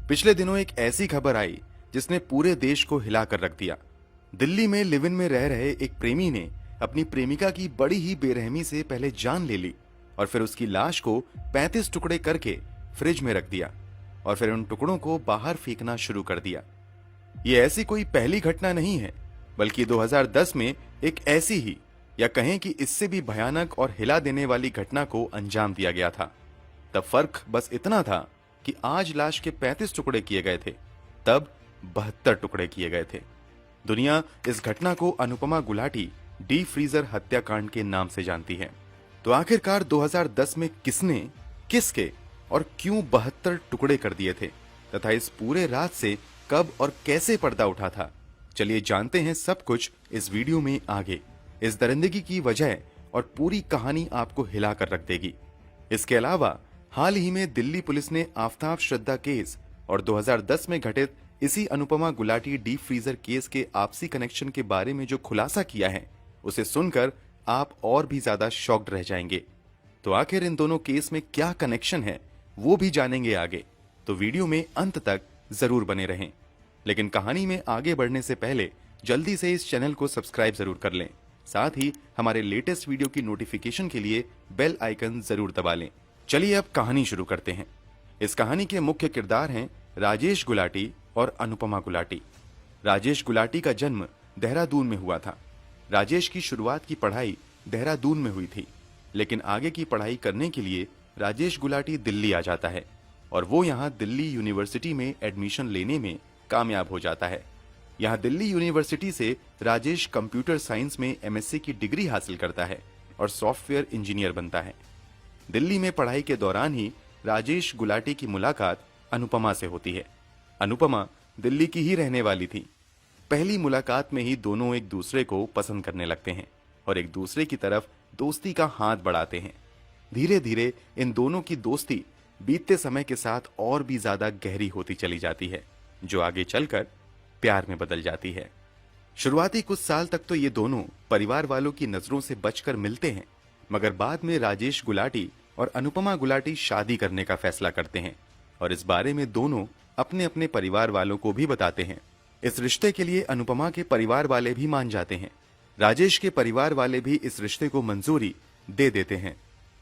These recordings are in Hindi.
पिछले दिनों एक ऐसी खबर आई जिसने पूरे देश को हिलाकर रख दिया। दिल्ली में लिव इन में रह रहे एक प्रेमी ने अपनी प्रेमिका की बड़ी ही बेरहमी से पहले जान ले ली और फिर उसकी लाश को 35 टुकड़े करके फ्रिज में रख दिया और फिर उन टुकड़ों को बाहर फेंकना शुरू कर दिया। ये ऐसी कोई पहली घटना नहीं है, बल्कि 2010 में एक ऐसी ही या कहें कि इससे भी भयानक और हिला देने वाली घटना को अंजाम दिया गया था। तब फर्क बस इतना था कि आज लाश के 35 टुकड़े किए गए थे, तब 72 टुकड़े किए गए थे। दुनिया इस घटना को अनुपमा गुलाटी डीप फ्रीजर हत्याकांड के नाम से जानती है। तो आखिरकार 2010 में किसने, किसके और क्यों 72 टुकड़े कर दिए थे तथा इस पूरे रात से कब और कैसे पर्दा उठा था, चलिए जानते हैं सब कुछ इस वीडियो में आगे। इस दरिंदगी की वजह और पूरी कहानी आपको हिलाकर रख देगी। इसके अलावा हाल ही में दिल्ली पुलिस ने आफताब श्रद्धा केस और 2010 में घटित इसी Anupama Gulati deep freezer case के आपसी कनेक्शन के बारे में जो खुलासा किया है, उसे सुनकर आप और भी ज्यादा शॉक्ड रह जाएंगे। तो आखिर इन दोनों केस में क्या कनेक्शन है वो भी जानेंगे आगे, तो वीडियो में अंत तक जरूर बने रहें। लेकिन कहानी में आगे बढ़ने से पहले जल्दी से इस चैनल को सब्सक्राइब जरूर कर लें, साथ ही हमारे लेटेस्ट वीडियो की नोटिफिकेशन के लिए बेल आइकन जरूर दबा लें। चलिए अब कहानी शुरू करते हैं। इस कहानी के मुख्य किरदार हैं राजेश गुलाटी और अनुपमा गुलाटी। राजेश गुलाटी का जन्म देहरादून में हुआ था। राजेश की शुरुआत की पढ़ाई देहरादून में हुई थी, लेकिन आगे की पढ़ाई करने के लिए राजेश गुलाटी दिल्ली आ जाता है और वो यहाँ दिल्ली यूनिवर्सिटी में एडमिशन लेने में कामयाब हो जाता है। यहाँ दिल्ली यूनिवर्सिटी से राजेश कंप्यूटर साइंस में एमएससी की डिग्री हासिल करता है और सॉफ्टवेयर इंजीनियर बनता है। दिल्ली में पढ़ाई के दौरान ही राजेश गुलाटी की मुलाकात अनुपमा से होती है। अनुपमा दिल्ली की ही रहने वाली थी। पहली मुलाकात में ही दोनों एक दूसरे को पसंद करने लगते हैं और एक दूसरे की तरफ दोस्ती का हाथ बढ़ाते हैं। धीरे धीरे इन दोनों की दोस्ती बीतते समय के साथ और भी ज्यादा गहरी होती चली जाती है, जो आगे चलकर प्यार में बदल जाती है। शुरुआती कुछ साल तक तो ये दोनों परिवार वालों की नजरों से बचकर मिलते हैं, मगर बाद में राजेश गुलाटी और अनुपमा गुलाटी शादी करने का फैसला करते हैं और इस बारे में दोनों अपने अपने परिवार वालों को भी बताते हैं। इस रिश्ते के लिए अनुपमा के परिवार वाले भी मान जाते हैं। राजेश के परिवार वाले भी इस रिश्ते को मंजूरी दे देते हैं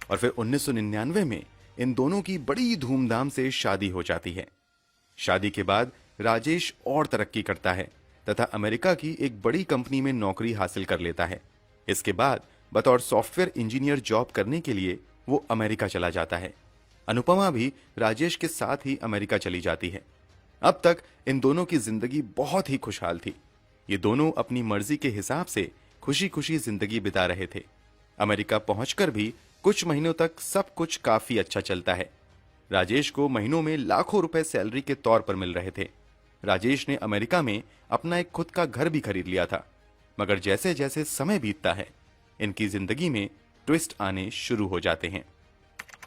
और फिर 1999 में इन दोनों की बड़ी धूमधाम से शादी हो जाती है। शादी के बाद राजेश और तरक्की करता है तथा अमेरिका की एक बड़ी कंपनी में नौकरी हासिल कर लेता है। इसके बाद बतौर सॉफ्टवेयर इंजीनियर जॉब करने के लिए वो अमेरिका चला जाता है। अनुपमा भी राजेश के साथ ही अमेरिका चली जाती है। अब तक इन दोनों की जिंदगी बहुत ही खुशहाल थी। ये दोनों अपनी मर्जी के हिसाब से खुशी खुशी जिंदगी बिता रहे थे। अमेरिका पहुंचकर भी कुछ महीनों तक सब कुछ काफी अच्छा चलता है। राजेश को महीनों में लाखों रुपए सैलरी के तौर पर मिल रहे थे। राजेश ने अमेरिका में अपना एक खुद का घर भी खरीद लिया था। मगर जैसे जैसे समय बीतता है, इनकी जिंदगी में ट्विस्ट आने शुरू हो जाते हैं।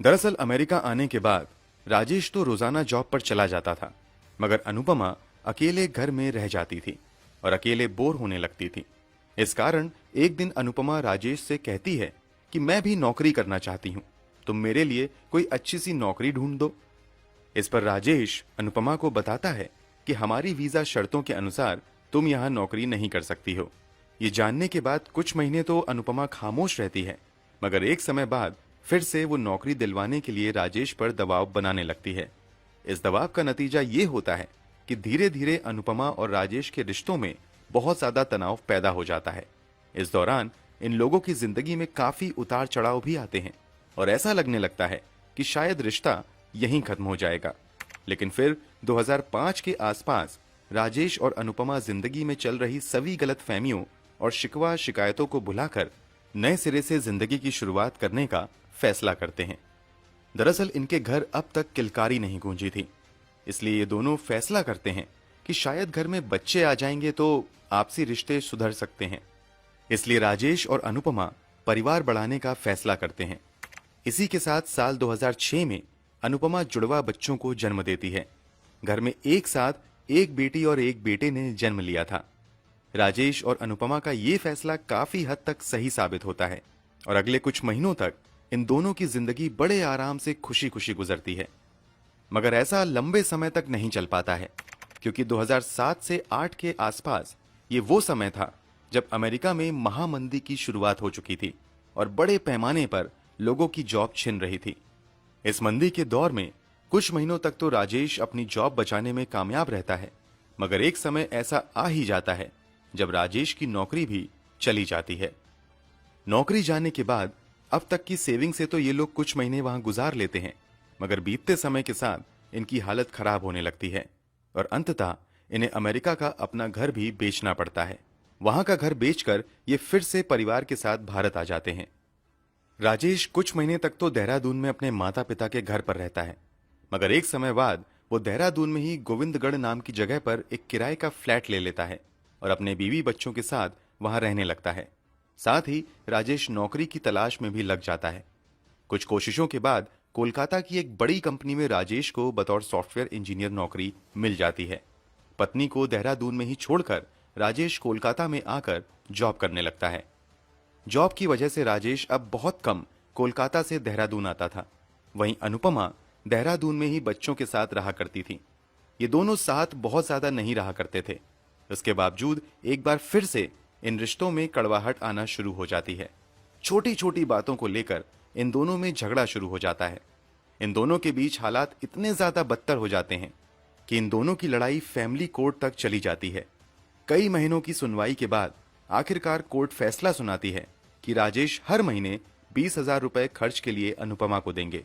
दरअसल अमेरिका आने के बाद राजेश तो रोजाना जॉब पर चला जाता था, मगर अनुपमा अकेले घर में रह जाती थी और अकेले बोर होने लगती थी। इस कारण एक दिन अनुपमा राजेश से कहती है कि मैं भी नौकरी करना चाहती हूँ, तुम मेरे लिए कोई अच्छी सी नौकरी ढूंढ दो। इस पर राजेश अनुपमा को बताता है कि हमारी वीजा शर्तों के अनुसार तुम यहाँ नौकरी नहीं कर सकती हो। ये जानने के बाद कुछ महीने तो अनुपमा खामोश रहती है, मगर एक समय बाद फिर से वो नौकरी दिलवाने के लिए राजेश पर दबाव बनाने लगती है। इस दबाव का नतीजा ये होता है कि धीरे धीरे अनुपमा और राजेश के रिश्तों में बहुत ज्यादा तनाव पैदा हो जाता है। इस दौरान इन लोगों की जिंदगी में काफी उतार चढ़ाव भी आते हैं और ऐसा लगने लगता है कि शायद रिश्ता यहीं खत्म हो जाएगा। लेकिन फिर 2005 के आसपास राजेश और अनुपमा जिंदगी में चल रही सभी गलतफहमियों और शिकवा शिकायतों को भुलाकर नए सिरे से जिंदगी की शुरुआत करने का फैसला करते हैं। दरअसल इनके घर अब तक किलकारी नहीं गूंजी थी, इसलिए ये दोनों फैसला करते हैं कि शायद घर में बच्चे आ जाएंगे तो आपसी रिश्ते सुधर सकते हैं। इसलिए राजेश और अनुपमा परिवार बढ़ाने का फैसला करते हैं। इसी के साथ साल 2006 में अनुपमा जुड़वा बच्चों को जन्म देती है। घर में एक साथ एक बेटी और एक बेटे ने जन्म लिया था। राजेश और अनुपमा का ये फैसला काफी हद तक सही साबित होता है और अगले कुछ महीनों तक इन दोनों की जिंदगी बड़े आराम से खुशी खुशी गुजरती है। मगर ऐसा लंबे समय तक नहीं चल पाता है, क्योंकि 2007 से 8 के आसपास ये वो समय था जब अमेरिका में महामंदी की शुरुआत हो चुकी थी और बड़े पैमाने पर लोगों की जॉब छिन रही थी। इस मंदी के दौर में कुछ महीनों तक तो राजेश अपनी जॉब बचाने में कामयाब रहता है, मगर एक समय ऐसा आ ही जाता है जब राजेश की नौकरी भी चली जाती है। नौकरी जाने के बाद अब तक की सेविंग से तो ये लोग कुछ महीने वहां गुजार लेते हैं, मगर बीतते समय के साथ इनकी हालत खराब होने लगती है और अंततः इन्हें अमेरिका का अपना घर भी बेचना पड़ता है। वहां का घर बेचकर ये फिर से परिवार के साथ भारत आ जाते हैं। राजेश कुछ महीने तक तो देहरादून में अपने माता पिता के घर पर रहता है, मगर एक समय बाद वो देहरादून में ही गोविंदगढ़ नाम की जगह पर एक किराए का फ्लैट ले लेता है और अपने बीवी बच्चों के साथ वहां रहने लगता है। साथ ही राजेश नौकरी की तलाश में भी लग जाता है। कुछ कोशिशों के बाद कोलकाता की एक बड़ी कंपनी में राजेश को बतौर सॉफ्टवेयर इंजीनियर नौकरी मिल जाती है। पत्नी को देहरादून में ही छोड़कर राजेश कोलकाता में आकर जॉब करने लगता है। जॉब की वजह से राजेश अब बहुत कम कोलकाता से देहरादून आता था। वहीं अनुपमा देहरादून में ही बच्चों के साथ रहा करती थी। ये दोनों साथ बहुत ज्यादा नहीं रहा करते थे। इसके बावजूद एक बार फिर से इन रिश्तों में कड़वाहट आना शुरू हो जाती है। छोटी छोटी बातों को लेकर इन दोनों में झगड़ा शुरू हो जाता है। इन दोनों के बीच हालात इतने ज्यादा बदतर हो जाते हैं कि इन दोनों की लड़ाई फैमिली कोर्ट तक चली जाती है। कई महीनों की सुनवाई के बाद आखिरकार कोर्ट फैसला सुनाती है कि राजेश हर महीने 20,000 रुपए खर्च के लिए अनुपमा को देंगे।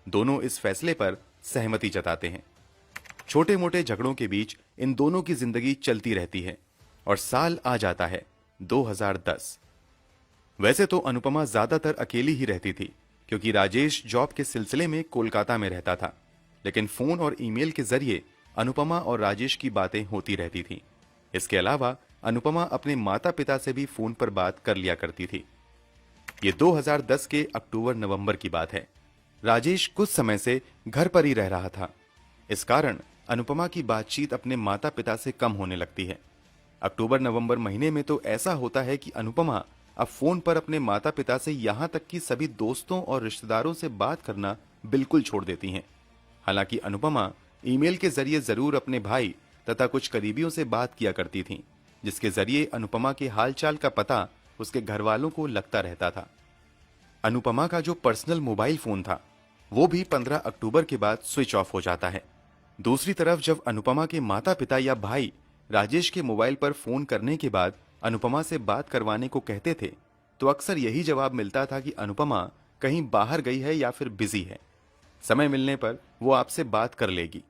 दोनों इस फैसले पर सहमति जताते हैं। छोटे मोटे झगड़ों के बीच इन दोनों की जिंदगी चलती रहती है और साल आ जाता है 2010। वैसे तो अनुपमा ज्यादातर अकेली ही रहती थी, क्योंकि राजेश जॉब के सिलसिले में कोलकाता में रहता था, लेकिन फोन और ईमेल के जरिए अनुपमा और राजेश की बातें होती रहती थी। इसके अलावा अनुपमा अपने माता पिता से भी फोन पर बात कर लिया करती थी। ये 2010 के अक्टूबर नवंबर की बात है। राजेश कुछ समय से घर पर ही रह रहा था। इस कारण अनुपमा की बातचीत अपने माता पिता से कम होने लगती है। अक्टूबर नवंबर महीने में तो ऐसा होता है कि अनुपमा अब फोन पर अपने माता पिता से यहां तक कि सभी दोस्तों और रिश्तेदारों से बात करना बिल्कुल छोड़ देती हैं। हालांकि अनुपमा ईमेल के जरिए जरूर अपने भाई तथा कुछ करीबियों से बात किया करती थी, जिसके जरिए अनुपमा के हालचाल का पता उसके घर वालों को लगता रहता था। अनुपमा का जो पर्सनल मोबाइल फोन था वो भी 15 अक्टूबर के बाद स्विच ऑफ हो जाता है। दूसरी तरफ जब अनुपमा के माता पिता या भाई राजेश के मोबाइल पर फोन करने के बाद अनुपमा से बात करवाने को कहते थे, तो अक्सर यही जवाब मिलता था कि अनुपमा कहीं बाहर गई है या फिर बिजी है, समय मिलने पर वो आपसे बात कर लेगी।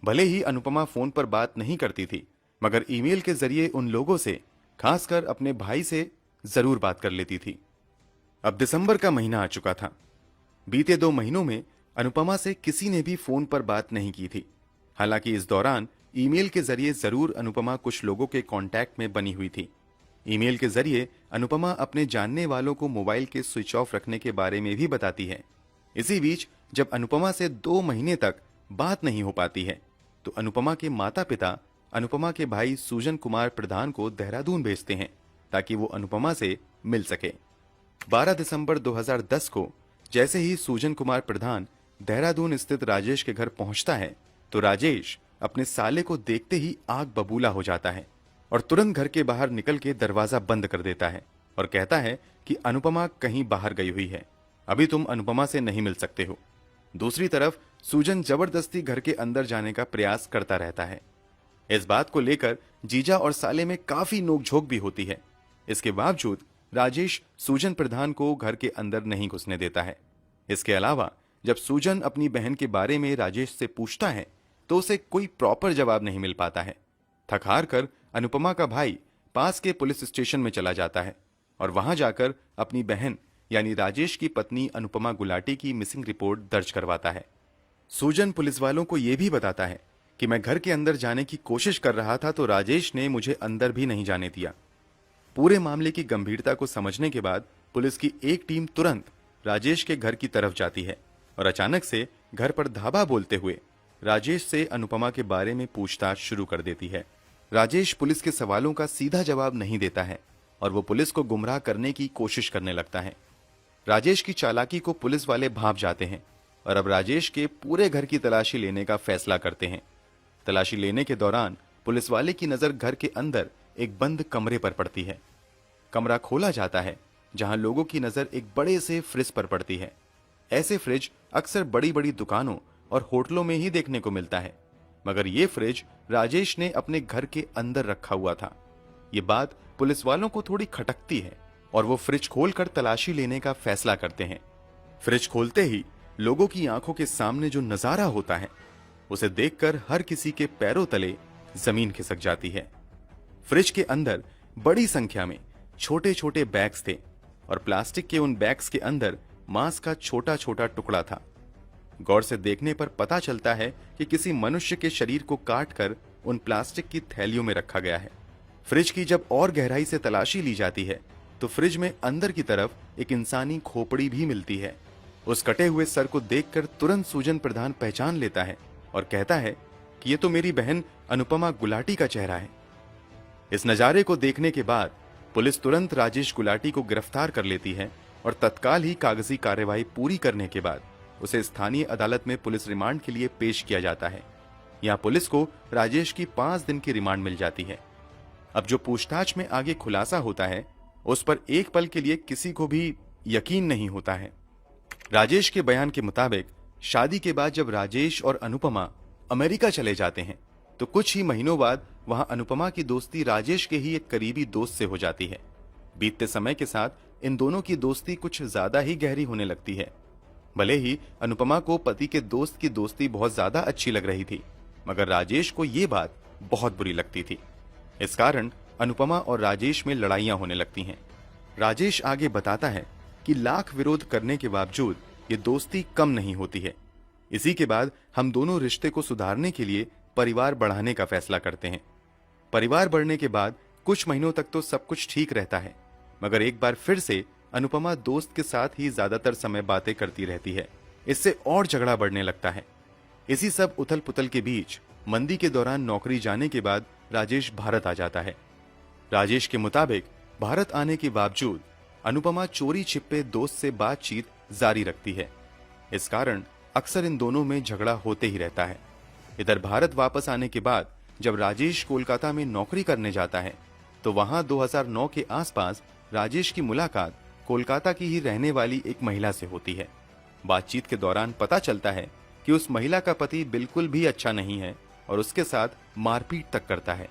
भले ही अनुपमा फोन पर बात नहीं करती थी, मगर ईमेल के जरिए उन लोगों से, खासकर अपने भाई से जरूर बात कर लेती थी। अब दिसंबर का महीना आ चुका था। बीते 2 महीनों में अनुपमा से किसी ने भी फोन पर बात नहीं की थी। हालांकि इस दौरान ईमेल के जरिए जरूर अनुपमा कुछ लोगों के कांटेक्ट में बनी हुई थी। ईमेल के जरिए अनुपमा अपने जानने वालों को मोबाइल के स्विच ऑफ रखने के बारे में भी बताती है। इसी बीच जब अनुपमा से 2 महीने तक बात नहीं हो पाती है, तो अनुपमा के माता पिता अनुपमा के भाई सूजन कुमार प्रधान को देहरादून भेजते हैं ताकि वो अनुपमा से मिल सके। 12 दिसंबर 2010 को जैसे ही सूजन कुमार प्रधान देहरादून स्थित राजेश के घर पहुंचता है, तो राजेश अपने साले को देखते ही आग बबूला हो जाता है और तुरंत घर के बाहर निकल के दरवाजा बंद कर देता है और कहता है कि अनुपमा कहीं बाहर गई हुई है, अभी तुम अनुपमा से नहीं मिल सकते हो। दूसरी तरफ सूजन जबरदस्ती घर के अंदर जाने का प्रयास करता रहता है। इस बात को लेकर जीजा और साले में काफी नोकझोंक भी होती है। इसके बावजूद राजेश सूजन प्रधान को घर के अंदर नहीं घुसने देता है। इसके अलावा जब सूजन अपनी बहन के बारे में राजेश से पूछता है, तो उसे कोई प्रॉपर जवाब नहीं मिल पाता है। थक हार कर अनुपमा का भाई पास के पुलिस स्टेशन में चला जाता है और वहां जाकर अपनी बहन यानी राजेश की पत्नी अनुपमा गुलाटी की मिसिंग रिपोर्ट दर्ज करवाता है। सूजन पुलिस वालों को यह भी बताता है कि मैं घर के अंदर जाने की कोशिश कर रहा था, तो राजेश ने मुझे अंदर भी नहीं जाने दिया। पूरे मामले की गंभीरता को समझने के बाद पुलिस की एक टीम तुरंत राजेश के घर की तरफ जाती है और अचानक से घर पर धावा बोलते हुए राजेश से अनुपमा के बारे में पूछताछ शुरू कर देती है। राजेश पुलिस के सवालों का सीधा जवाब नहीं देता है और वो पुलिस को गुमराह करने की कोशिश करने लगता है। राजेश की चालाकी को पुलिस वाले भांप जाते हैं और अब राजेश के पूरे घर की तलाशी लेने का फैसला करते हैं। तलाशी लेने के दौरान पुलिस वाले की नजर घर के अंदर एक बंद कमरे पर पड़ती है। कमरा खोला जाता है जहां लोगों की नजर एक बड़े से फ्रिज पर पड़ती है। ऐसे फ्रिज अक्सर बड़ी बड़ी दुकानों और होटलों में ही देखने को मिलता है, मगर यह फ्रिज राजेश ने अपने घर के अंदर रखा हुआ था। ये बात पुलिस वालों को थोड़ी खटकती है और वो फ्रिज खोलकर तलाशी लेने का फैसला करते हैं। फ्रिज खोलते ही लोगों की आंखों के सामने जो नजारा होता है उसे देखकर हर किसी के पैरों तले जमीन खिसक जाती है। फ्रिज के अंदर बड़ी संख्या में छोटे छोटे बैग्स थे और प्लास्टिक के उन बैग्स के अंदर मांस का छोटा छोटा टुकड़ा था। गौर से देखने पर पता चलता है कि किसी मनुष्य के शरीर को काटकर उन प्लास्टिक की थैलियों में रखा गया है। फ्रिज की जब और गहराई से तलाशी ली जाती है तो फ्रिज में अंदर की तरफ एक इंसानी खोपड़ी भी मिलती है। उस कटे हुए सर को देखकर तुरंत सुजन प्रधान पहचान लेता है और कहता है कि ये तो मेरी बहन अनुपमा गुलाटी का चेहरा है। इस नजारे को देखने के बाद पुलिस तुरंत राजेश गुलाटी को गिरफ्तार कर लेती है और तत्काल ही कागजी कार्यवाही पूरी करने के बाद उसे स्थानीय अदालत में पुलिस रिमांड के लिए पेश किया जाता है। यहाँ पुलिस को राजेश की 5 दिन की रिमांड मिल जाती है। अब जो पूछताछ में आगे खुलासा होता है उस पर एक पल के लिए किसी को भी यकीन नहीं होता है। राजेश के बयान के मुताबिक शादी के बाद जब राजेश और अनुपमा अमेरिका चले जाते हैं तो कुछ ही महीनों बाद वहां अनुपमा की दोस्ती राजेश के ही एक करीबी दोस्त से हो जाती है। बीतते समय के साथ इन दोनों की दोस्ती कुछ ज्यादा ही गहरी होने लगती है। भले ही अनुपमा को पति के दोस्त की दोस्ती बहुत ज्यादा अच्छी लग रही थी, मगर राजेश को यह बात बहुत बुरी लगती थी। इस कारण अनुपमा और राजेश में लड़ाइयां होने लगती हैं। राजेश आगे बताता है कि लाख विरोध करने के बावजूद ये दोस्ती कम नहीं होती है। इसी के बाद हम दोनों रिश्ते को सुधारने के लिए परिवार बढ़ाने का फैसला करते हैं। परिवार बढ़ने के बाद कुछ महीनों तक तो सब कुछ ठीक रहता है, मगर एक बार फिर से अनुपमा दोस्त के साथ ही ज्यादातर समय बातें करती रहती है। इससे और झगड़ा बढ़ने लगता है। इसी सब उथल पुथल के बीच मंदी के दौरान नौकरी जाने के बाद राजेश भारत आ जाता है। राजेश के मुताबिक भारत आने के बावजूद अनुपमा चोरी छिपे दोस्त से बातचीत जारी रखती है। इस कारण अक्सर इन दोनों में झगड़ा होते ही रहता है। इधर भारत वापस आने के बाद जब राजेश कोलकाता में नौकरी करने जाता है तो वहां 2009 के आसपास राजेश की मुलाकात कोलकाता की ही रहने वाली एक महिला से होती है। बातचीत के दौरान पता चलता है कि उस महिला का पति बिल्कुल भी अच्छा नहीं है और उसके साथ मारपीट तक करता है।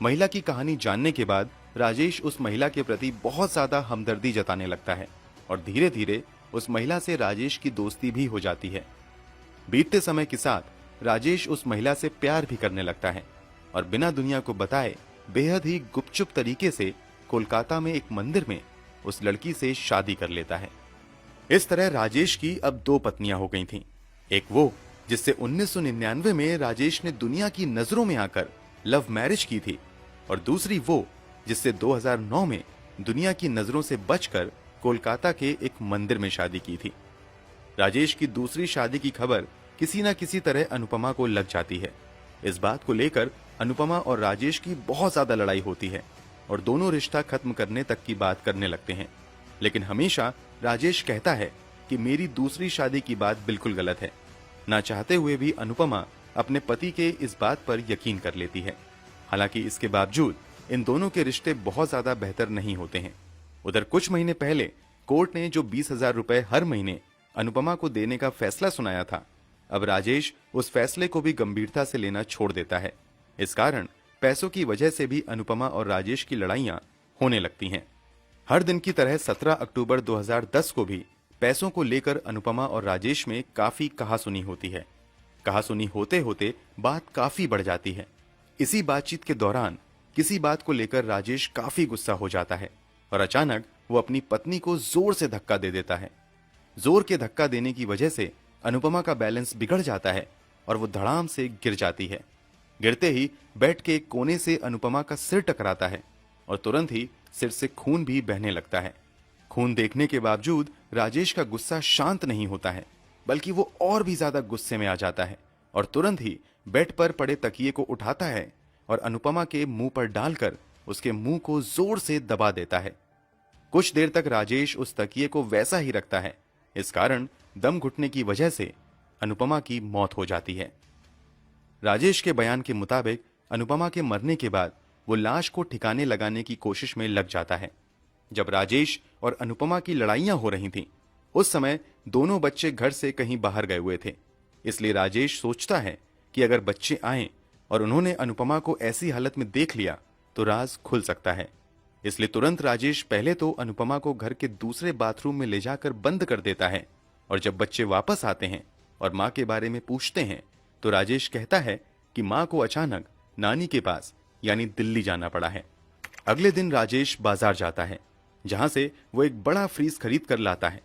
महिला की कहानी जानने के बाद राजेश उस महिला के प्रति बहुत ज्यादा हमदर्दी जताने लगता है और धीरे धीरे उस महिला से राजेश की दोस्ती भी हो जाती है। बीतते समय के साथ राजेश उस महिला से प्यार भी करने लगता है और बिना दुनिया को बताए बेहद ही गुपचुप तरीके से कोलकाता में एक मंदिर में उस लड़की से शादी कर लेता है। इस तरह राजेश की अब 2 पत्नियां हो गई थीं। एक वो जिससे 1999 में राजेश ने दुनिया की नजरों में आकर लव मैरिज की थी और दूसरी वो जिससे 2009 में दुनिया की नजरों से बचकर कोलकाता के एक मंदिर में शादी की थी। राजेश की दूसरी शादी की खबर किसी न किसी तरह अनुपमा को लग जाती है। इस बात को लेकर अनुपमा और राजेश की बहुत ज्यादा लड़ाई होती है और दोनों रिश्ता खत्म करने तक की बात करने लगते हैं। लेकिन हमेशा राजेश कहता है कि मेरी दूसरी शादी की बात बिल्कुल गलत है। ना चाहते हुए भी अनुपमा अपने पति के इस बात पर यकीन कर लेती है। हालांकि इसके बावजूद इन दोनों के रिश्ते बहुत ज्यादा बेहतर नहीं होते हैं। उधर कुछ महीने पहले कोर्ट ने जो 20,000 रुपए हर महीने अनुपमा को देने का फैसला सुनाया था, अब राजेश उस फैसले को भी गंभीरता से लेना छोड़ देता है। इस कारण पैसों की वजह से भी अनुपमा और राजेश की लड़ाइयां होने लगती हैं। हर दिन की तरह 17 अक्टूबर 2010 को भी पैसों को लेकर अनुपमा और राजेश में काफी कहासुनी होती है। कहासुनी होते होते बात काफी बढ़ जाती है। इसी बातचीत के दौरान किसी बात को लेकर राजेश काफी गुस्सा हो जाता है और अचानक वो अपनी पत्नी को जोर से धक्का दे देता है। जोर के धक्का देने की वजह से अनुपमा का बैलेंस बिगड़ जाता है और वो धड़ाम से गिर जाती है। गिरते ही बेड के एक कोने से अनुपमा का सिर टकराता है और तुरंत ही सिर से खून भी बहने लगता है। खून देखने के बावजूद राजेश का गुस्सा शांत नहीं होता है, बल्कि वो और भी ज्यादा गुस्से में आ जाता है और तुरंत ही बेड पर पड़े तकिए को उठाता है और अनुपमा के मुंह पर डालकर उसके मुंह को जोर से दबा देता है। कुछ देर तक राजेश उस तकिए को वैसा ही रखता है। इस कारण दम घुटने की वजह से अनुपमा की मौत हो जाती है। राजेश के बयान के मुताबिक अनुपमा के मरने के बाद वो लाश को ठिकाने लगाने की कोशिश में लग जाता है। जब राजेश और अनुपमा की लड़ाइयां हो रही थीं, उस समय दोनों बच्चे घर से कहीं बाहर गए हुए थे। इसलिए राजेश सोचता है कि अगर बच्चे आए और उन्होंने अनुपमा को ऐसी हालत में देख लिया तो राज खुल सकता है। इसलिए तुरंत राजेश पहले तो अनुपमा को घर के दूसरे बाथरूम में ले जाकर बंद कर देता है, और जब बच्चे वापस आते हैं और मां के बारे में पूछते हैं तो राजेश कहता है कि मां को अचानक नानी के पास यानी दिल्ली जाना पड़ा है। अगले दिन राजेश बाजार जाता है, जहां से वो एक बड़ा फ्रीज खरीद कर लाता है।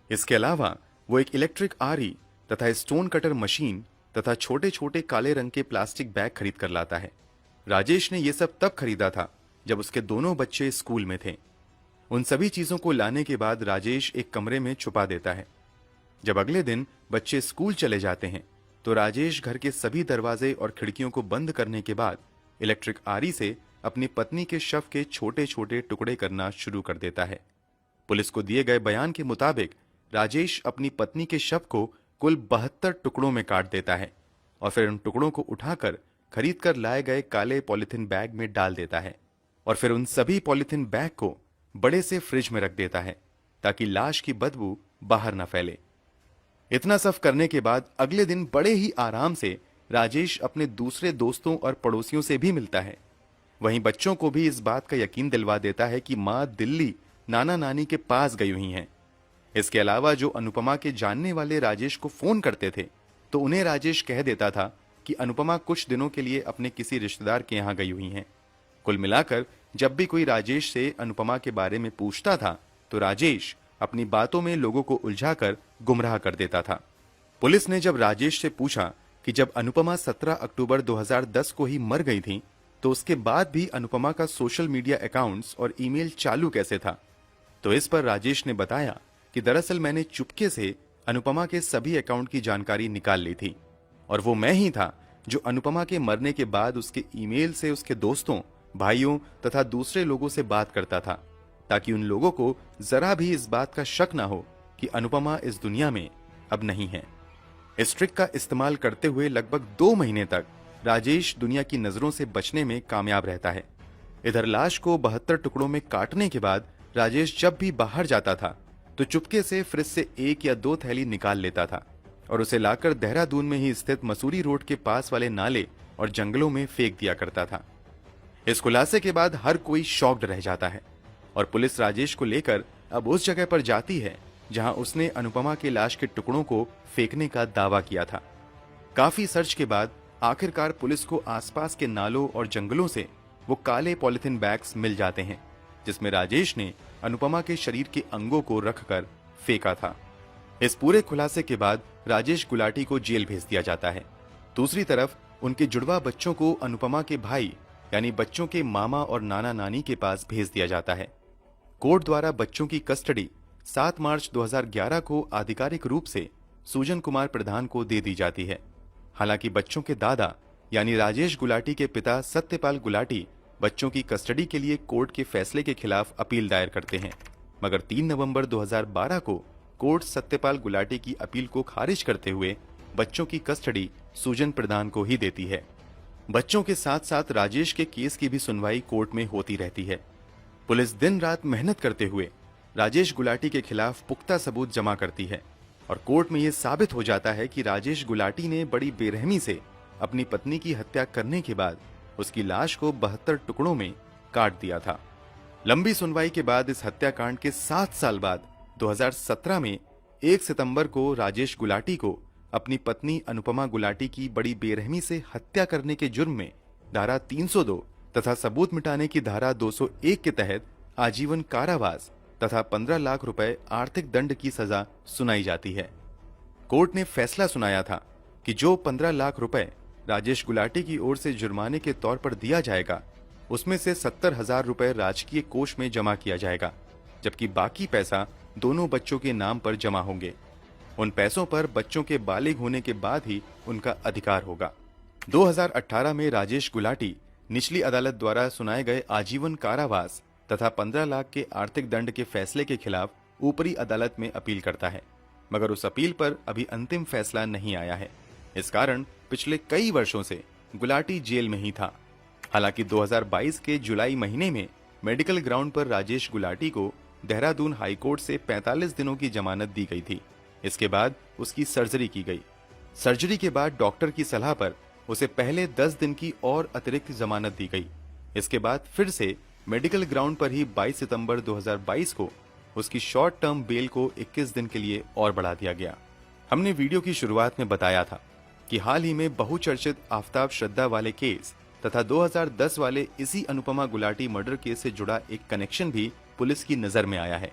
इसके अलावा वो एक इलेक्ट्रिक आरी तथा स्टोन कटर मशीन तथा छोटे छोटे काले रंग के प्लास्टिक बैग खरीद कर लाता है। राजेश ने यह सब तब खरीदा था जब उसके दोनों बच्चे स्कूल में थे। उन सभी चीजों को लाने के बाद राजेश एक कमरे में छुपा देता है। जब अगले दिन बच्चे स्कूल चले जाते हैं तो राजेश घर के सभी दरवाजे और खिड़कियों को बंद करने के बाद इलेक्ट्रिक आरी से अपनी पत्नी के शव के छोटे छोटे टुकड़े करना शुरू कर देता है। पुलिस को दिए गए बयान के मुताबिक राजेश अपनी पत्नी के शव को कुल 72 टुकड़ों में काट देता है और फिर उन टुकड़ों को उठाकर खरीद कर लाए गए काले पॉलिथीन बैग में डाल देता है, और फिर उन सभी पॉलिथीन बैग को बड़े से फ्रिज में रख देता है ताकि लाश की बदबू बाहर न फैले। इतना सब करने के बाद अगले दिन बड़े ही आराम से राजेश अपने दूसरे दोस्तों और पड़ोसियों से भी मिलता है। वहीं बच्चों को भी इस बात का यकीन दिलवा देता है कि मां दिल्ली नाना नानी के पास गई हुई हैं। इसके अलावा जो अनुपमा के जानने वाले राजेश को फोन करते थे तो उन्हें राजेश कह देता था कि अनुपमा कुछ दिनों के लिए अपने किसी रिश्तेदार के यहां गई हुई हैं। कुल मिलाकर जब भी कोई राजेश से अनुपमा के बारे में पूछता था तो राजेश अपनी बातों में लोगों को उलझाकर गुमराह कर देता था। पुलिस ने जब राजेश से पूछा कि जब अनुपमा 17 अक्टूबर 2010 को ही मर गई थी तो उसके बाद भी अनुपमा का सोशल मीडिया अकाउंट्स और ईमेल चालू कैसे था, तो इस पर राजेश ने बताया कि दरअसल मैंने चुपके से अनुपमा के सभी अकाउंट की जानकारी निकाल ली थी, और वो मैं ही था जो अनुपमा के मरने के बाद उसके ईमेल से उसके दोस्तों, भाइयों तथा दूसरे लोगों से बात करता था ताकि उन लोगों को जरा भी इस बात का शक ना हो कि अनुपमा इस दुनिया में अब नहीं है। इस ट्रिक का इस्तेमाल करते हुए लगभग 2 महीने तक राजेश दुनिया की नजरों से बचने में कामयाब रहता है। इधर लाश को 72 टुकड़ों में काटने के बाद राजेश जब भी बाहर जाता था तो चुपके से फ्रिज से 1 या 2 थैली निकाल लेता था और उसे लाकर देहरादून में ही स्थित मसूरी रोड के पास वाले नाले और जंगलों में फेंक दिया करता था। इस खुलासे के बाद हर कोई शॉक्ड रह जाता है और पुलिस राजेश को लेकर अब उस जगह पर जाती है जहां उसने अनुपमा के लाश के टुकड़ों को फेंकने का दावा किया था। काफी सर्च के बाद आखिरकार पुलिस को आसपास के नालों और जंगलों से वो काले पॉलिथीन बैग्स मिल जाते हैं जिसमें राजेश ने अनुपमा के शरीर के अंगों को रखकर फेंका था। इस पूरे खुलासे के बाद राजेश गुलाटी को जेल भेज दिया जाता है। दूसरी तरफ उनके जुड़वा बच्चों को अनुपमा के भाई यानी बच्चों के मामा और नाना नानी के पास भेज दिया जाता है। कोर्ट द्वारा बच्चों की कस्टडी 7 मार्च 2011 को आधिकारिक रूप से सुजन कुमार प्रधान को दे दी जाती है। हालांकि बच्चों के दादा यानी राजेश गुलाटी के पिता सत्यपाल गुलाटी बच्चों की कस्टडी के लिए कोर्ट के फैसले के खिलाफ अपील दायर करते हैं, मगर 3 नवंबर 2012 को कोर्ट सत्यपाल गुलाटी की अपील को खारिज करते हुए बच्चों की कस्टडी सुजन प्रधान को ही देती है। बच्चों के साथ साथ राजेश के केस की भी सुनवाई कोर्ट में होती रहती है। पुलिस दिन रात मेहनत करते हुए राजेश गुलाटी के खिलाफ पुख्ता सबूत जमा करती है और कोर्ट में यह साबित हो जाता है कि राजेश गुलाटी ने बड़ी बेरहमी से अपनी पत्नी की हत्या करने के बाद उसकी लाश को 72 टुकड़ों में काट दिया था। लंबी सुनवाई के बाद इस हत्याकांड के 7 साल बाद 2017 में 1 सितंबर को राजेश गुलाटी को अपनी पत्नी अनुपमा गुलाटी की बड़ी बेरहमी से हत्या करने के जुर्म में धारा 302 तथा सबूत मिटाने की धारा 201 के तहत आजीवन कारावास तथा 15 लाख रुपए आर्थिक दंड की सजा सुनाई जाती है। कोर्ट ने फैसला सुनाया था कि जो 15 लाख रुपए राजेश गुलाटी की ओर से जुर्माने के तौर पर दिया जाएगा, उसमें से 70,000 रुपए राजकीय कोष में जमा किया जाएगा, जबकि बाकी पैसा दोनों बच्चों के नाम पर जमा होंगे। उन पैसों पर बच्चों के बालिग होने के बाद ही उनका अधिकार होगा। 2018 में राजेश गुलाटी निचली अदालत द्वारा सुनाए गए आजीवन कारावास तथा 15 लाख के आर्थिक दंड के फैसले के खिलाफ ऊपरी अदालत में अपील करता है, मगर उस अपील पर अभी अंतिम फैसला नहीं आया है। इस कारण पिछले कई वर्षों से गुलाटी जेल में ही था। हालांकि 2022 के जुलाई महीने में मेडिकल ग्राउंड पर राजेश गुलाटी को देहरादून हाईकोर्ट से 45 दिनों की जमानत दी गई थी। इसके बाद उसकी सर्जरी की गई। सर्जरी के बाद डॉक्टर की सलाह पर उसे पहले 10 दिन की और अतिरिक्त जमानत दी गई। इसके बाद फिर से मेडिकल ग्राउंड पर ही 22 सितंबर 2022 को उसकी शॉर्ट टर्म बेल को 21 दिन के लिए और बढ़ा दिया गया। हमने वीडियो की शुरुआत में बताया था कि हाल ही में बहुचर्चित आफताब श्रद्धा वाले केस तथा 2010 वाले इसी अनुपमा गुलाटी मर्डर केस से जुड़ा एक कनेक्शन भी पुलिस की नजर में आया है।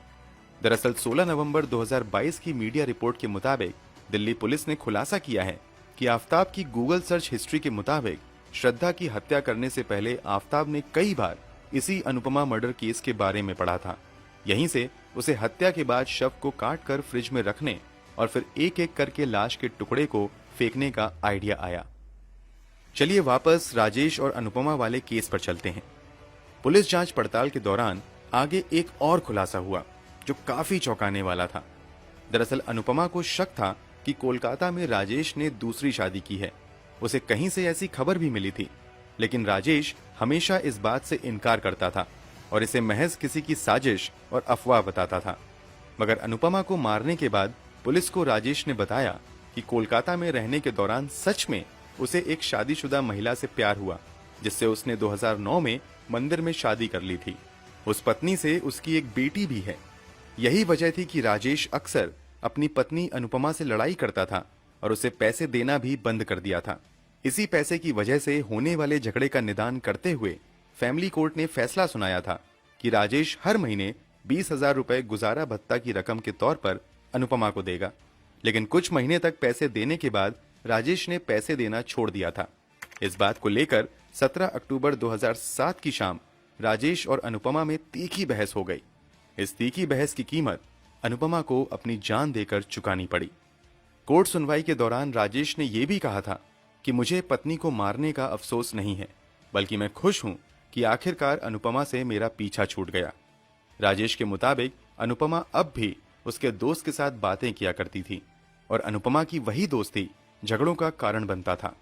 दरअसल 16 नवंबर 2022 की मीडिया रिपोर्ट के मुताबिक दिल्ली पुलिस ने खुलासा किया है कि आफताब की गूगल सर्च हिस्ट्री के मुताबिक श्रद्धा की हत्या करने से पहले आफताब ने कई बार इसी अनुपमा मर्डर केस के बारे में पढ़ा था। यहीं से उसे हत्या के बाद शव को काट कर फ्रिज में रखने और फिर एक एक करके लाश के टुकड़े को फेंकने का आइडिया आया। चलिए वापस राजेश और अनुपमा वाले केस पर चलते हैं। पुलिस जांच पड़ताल के दौरान आगे एक और खुलासा हुआ जो काफी चौंकाने वाला था। दरअसल अनुपमा को शक था कि कोलकाता में राजेश ने दूसरी शादी की है। उसे कहीं से ऐसी खबर भी मिली थी, लेकिन राजेश हमेशा इस बात से इनकार करता था और इसे महज किसी की साजिश और अफवाह बताता था। मगर अनुपमा को मारने के बाद पुलिस को राजेश ने बताया कि कोलकाता में रहने के दौरान सच में उसे एक शादीशुदा महिला से प्यार हुआ, जिससे उसने 2009 में मंदिर में शादी कर ली थी। उस पत्नी से उसकी एक बेटी भी है। यही वजह थी कि राजेश अक्सर अपनी पत्नी अनुपमा से लड़ाई करता था और उसे पैसे देना भी बंद कर दिया था। इसी पैसे की वजह से होने वाले झगड़े का निदान करते हुए फैमिली कोर्ट ने फैसला सुनाया था कि राजेश हर महीने 20,000 रुपए गुजारा भत्ता की रकम के तौर पर अनुपमा को देगा। लेकिन कुछ महीने तक पैसे देने के बाद राजेश ने पैसे देना छोड़ दिया था। इस बात को लेकर 17 अक्टूबर 2007 की शाम राजेश और अनुपमा में तीखी बहस हो गई। इस तीखी बहस की कीमत अनुपमा को अपनी जान देकर चुकानी पड़ी। कोर्ट सुनवाई के दौरान राजेश ने यह भी कहा था कि मुझे पत्नी को मारने का अफसोस नहीं है, बल्कि मैं खुश हूं कि आखिरकार अनुपमा से मेरा पीछा छूट गया। राजेश के मुताबिक अनुपमा अब भी उसके दोस्त के साथ बातें किया करती थी और अनुपमा की वही दोस्ती झगड़ों का कारण बनता था।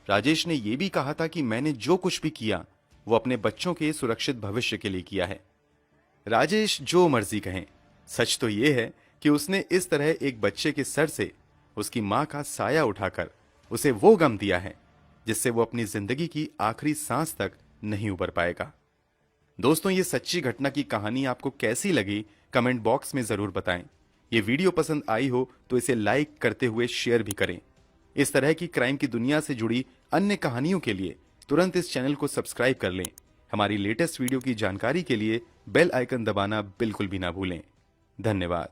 राजेश ने यह भी कहा था कि मैंने जो कुछ भी किया वो अपने बच्चों के सुरक्षित भविष्य के लिए किया है। राजेश जो मर्जी कहें, सच तो यह है कि उसने इस तरह एक बच्चे के सर से उसकी मां का साया उठाकर उसे वो गम दिया है जिससे वो अपनी जिंदगी की आखिरी सांस तक नहीं उबर पाएगा। दोस्तों, ये सच्ची घटना की कहानी आपको कैसी लगी कमेंट बॉक्स में जरूर बताएं। ये वीडियो पसंद आई हो तो इसे लाइक करते हुए शेयर भी करें। इस तरह की क्राइम की दुनिया से जुड़ी अन्य कहानियों के लिए तुरंत इस चैनल को सब्सक्राइब कर लें। हमारी लेटेस्ट वीडियो की जानकारी के लिए बेल आइकन दबाना बिल्कुल भी ना भूलें। धन्यवाद।